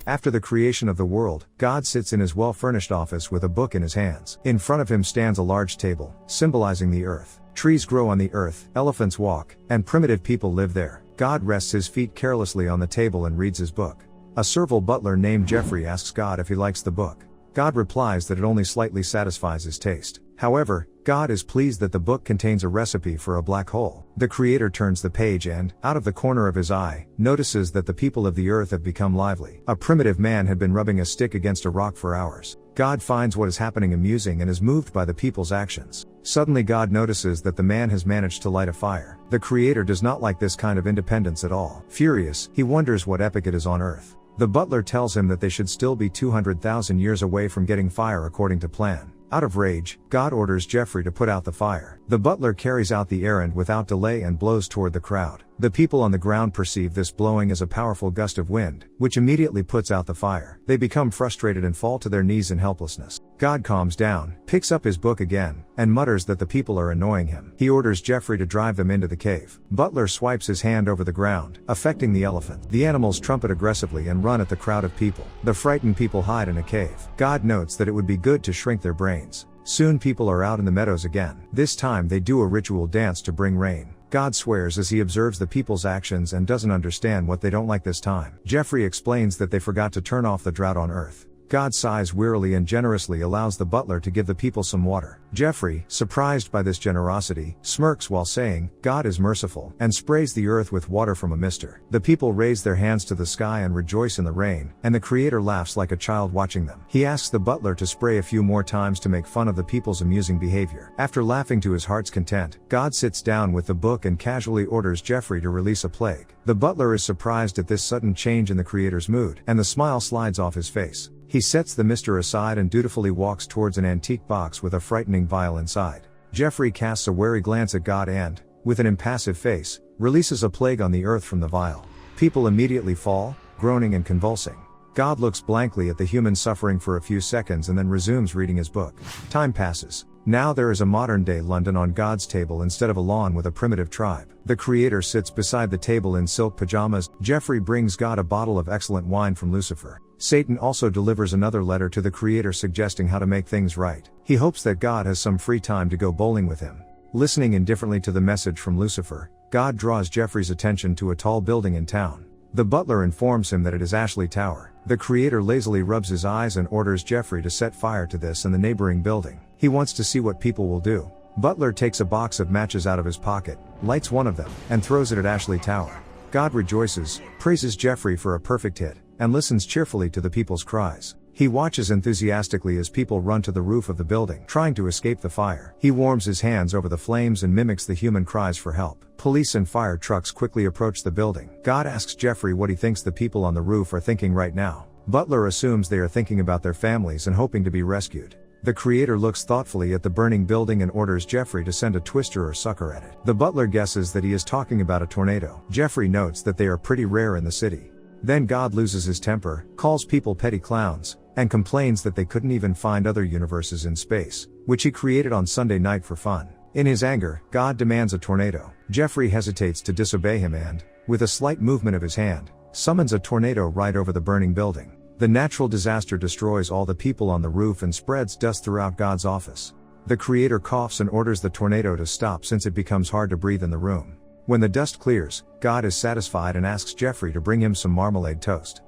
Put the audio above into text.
After the creation of the world, God sits in his well-furnished office with a book in his hands. In front of him stands a large table, symbolizing the earth. Trees grow on the earth, elephants walk, and primitive people live there. God rests his feet carelessly on the table and reads his book. A servile butler named Geoffrey asks God if he likes the book. God replies that it only slightly satisfies his taste. However, God is pleased that the book contains a recipe for a black hole. The creator turns the page and, out of the corner of his eye, notices that the people of the earth have become lively. A primitive man had been rubbing a stick against a rock for hours. God finds what is happening amusing and is moved by the people's actions. Suddenly God notices that the man has managed to light a fire. The creator does not like this kind of independence at all. Furious, he wonders what epoch it is on earth. The butler tells him that they should still be 200,000 years away from getting fire according to plan. Out of rage, God orders Geoffrey to put out the fire. The butler carries out the errand without delay and blows toward the crowd. The people on the ground perceive this blowing as a powerful gust of wind, which immediately puts out the fire. They become frustrated and fall to their knees in helplessness. God calms down, picks up his book again, and mutters that the people are annoying him. He orders Geoffrey to drive them into the cave. Butler swipes his hand over the ground, affecting the elephant. The animals trumpet aggressively and run at the crowd of people. The frightened people hide in a cave. God notes that it would be good to shrink their brains. Soon people are out in the meadows again. This time they do a ritual dance to bring rain. God swears as he observes the people's actions and doesn't understand what they don't like this time. Geoffrey explains that they forgot to turn off the drought on earth. God sighs wearily and generously allows the butler to give the people some water. Geoffrey, surprised by this generosity, smirks while saying, "God is merciful," and sprays the earth with water from a mister. The people raise their hands to the sky and rejoice in the rain, and the creator laughs like a child watching them. He asks the butler to spray a few more times to make fun of the people's amusing behavior. After laughing to his heart's content, God sits down with the book and casually orders Geoffrey to release a plague. The butler is surprised at this sudden change in the creator's mood, and the smile slides off his face. He sets the mister aside and dutifully walks towards an antique box with a frightening vial inside. Geoffrey casts a wary glance at God and, with an impassive face, releases a plague on the earth from the vial. People immediately fall, groaning and convulsing. God looks blankly at the human suffering for a few seconds and then resumes reading his book. Time passes. Now there is a modern-day London on God's table instead of a lawn with a primitive tribe. The creator sits beside the table in silk pajamas. Geoffrey brings God a bottle of excellent wine from Lucifer. Satan also delivers another letter to the creator suggesting how to make things right. He hopes that God has some free time to go bowling with him. Listening indifferently to the message from Lucifer, God draws Geoffrey's attention to a tall building in town. The butler informs him that it is Ashley Tower. The creator lazily rubs his eyes and orders Geoffrey to set fire to this and the neighboring building. He wants to see what people will do. Butler takes a box of matches out of his pocket, lights one of them, and throws it at Ashley Tower. God rejoices, praises Geoffrey for a perfect hit, and listens cheerfully to the people's cries. He watches enthusiastically as people run to the roof of the building, trying to escape the fire. He warms his hands over the flames and mimics the human cries for help. Police and fire trucks quickly approach the building. God asks Geoffrey what he thinks the people on the roof are thinking right now. Butler assumes they are thinking about their families and hoping to be rescued. The creator looks thoughtfully at the burning building and orders Geoffrey to send a twister or sucker at it. The butler guesses that he is talking about a tornado. Geoffrey notes that they are pretty rare in the city. Then God loses his temper, calls people petty clowns, and complains that they couldn't even find other universes in space, which he created on Sunday night for fun. In his anger, God demands a tornado. Geoffrey hesitates to disobey him and, with a slight movement of his hand, summons a tornado right over the burning building. The natural disaster destroys all the people on the roof and spreads dust throughout God's office. The creator coughs and orders the tornado to stop since it becomes hard to breathe in the room. When the dust clears, God is satisfied and asks Geoffrey to bring him some marmalade toast.